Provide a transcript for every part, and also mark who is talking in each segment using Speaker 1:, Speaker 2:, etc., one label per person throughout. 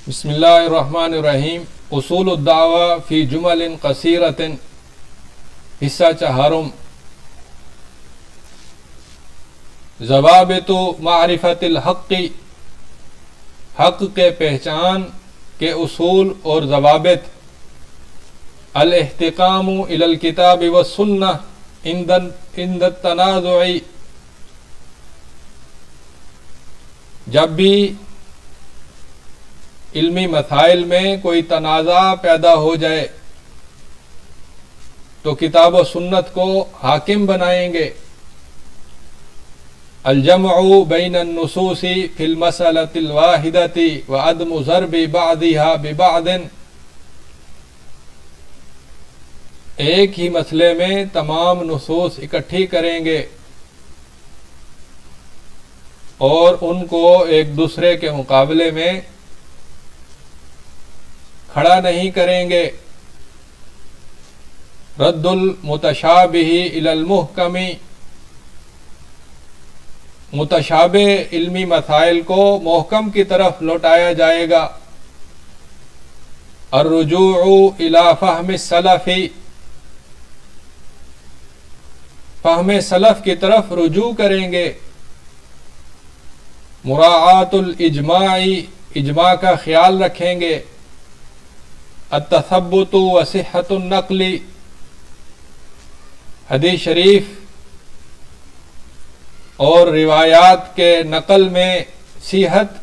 Speaker 1: بسم اللہ الرحمن الرحیم اصول الدعوہ فی جمل قصیرۃ حصہ چہارم ضوابط معرفت الحق حق کے پہچان کے اصول اور ضوابط الاحتکام الی الکتاب والسنہ عند التنازع جب بھی علمی مسائل میں کوئی تنازع پیدا ہو جائے تو کتاب و سنت کو حاکم بنائیں گے. الجمع بین النصوص فی المسألۃ الواحدۃ وعدم ضرب بعضها ببعض ایک ہی مسئلے میں تمام نصوص اکٹھی کریں گے اور ان کو ایک دوسرے کے مقابلے میں کھڑا نہیں کریں گے. رد المتشابہ الی المحکم متشابہ علمی مسائل کو محکم کی طرف لوٹایا جائے گا. الرجوع الی فہم السلف فہم سلف کی طرف رجوع کریں گے. مراعات الاجماع اجماع کا خیال رکھیں گے. التثبت و صحت النقل حدیث شریف اور روایات کے نقل میں صحت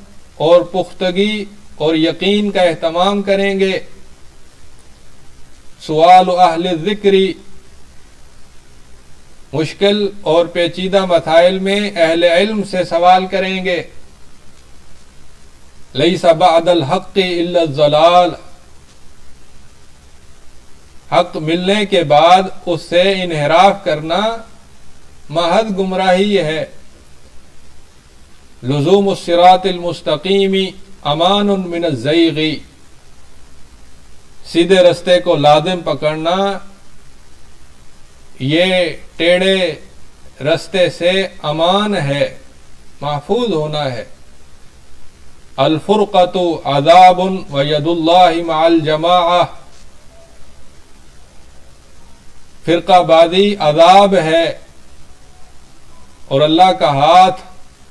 Speaker 1: اور پختگی اور یقین کا اہتمام کریں گے. سوال اہل الذکر مشکل اور پیچیدہ مسائل میں اہل علم سے سوال کریں گے. لیس بعد الحق الا الضلال حق ملنے کے بعد اس سے انحراف کرنا محض گمراہی ہے. لزوم الصراط المستقیم امان من الزیغ سیدھے رستے کو لازم پکڑنا یہ ٹیڑھے رستے سے امان ہے، محفوظ ہونا ہے. الفرقۃ عذاب و ید اللہ مع الجماعہ فرقہ بازی عذاب ہے اور اللہ کا ہاتھ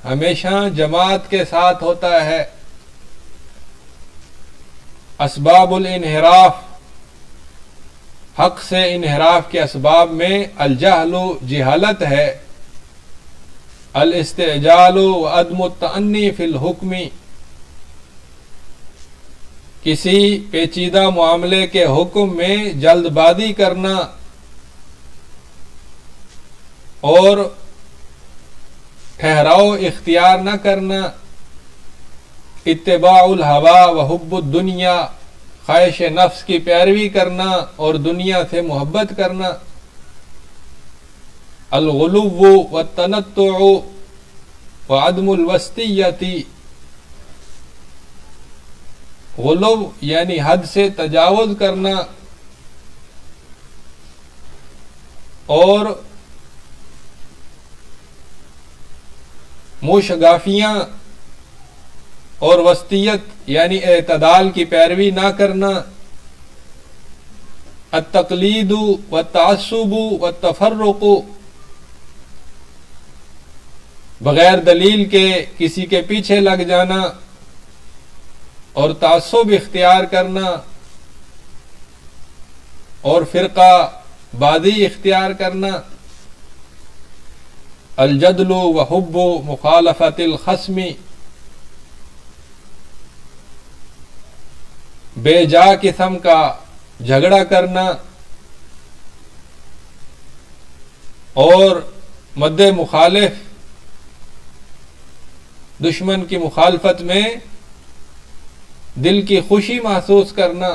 Speaker 1: ہمیشہ جماعت کے ساتھ ہوتا ہے. اسباب الانحراف حق سے انحراف کے اسباب میں الجہل جہالت ہے. الاستعجال وعدم التأنی فی الحکم کسی پیچیدہ معاملے کے حکم میں جلد بازی کرنا اور ٹھہراؤ اختیار نہ کرنا. اتباع الہوا و حب الدنیا خواہش نفس کی پیروی کرنا اور دنیا سے محبت کرنا. الغلو والتنطع وعدم الوسطیت غلو یعنی حد سے تجاوز کرنا اور موشگافیاں اور وسطیت یعنی اعتدال کی پیروی نہ کرنا. التقلید والتعصب والتفرق بغیر دلیل کے کسی کے پیچھے لگ جانا اور تعصب اختیار کرنا اور فرقہ بازی اختیار کرنا. الجدل وحب مخالفت الخصم بے جا قسم کا جھگڑا کرنا اور مد مخالف دشمن کی مخالفت میں دل کی خوشی محسوس کرنا.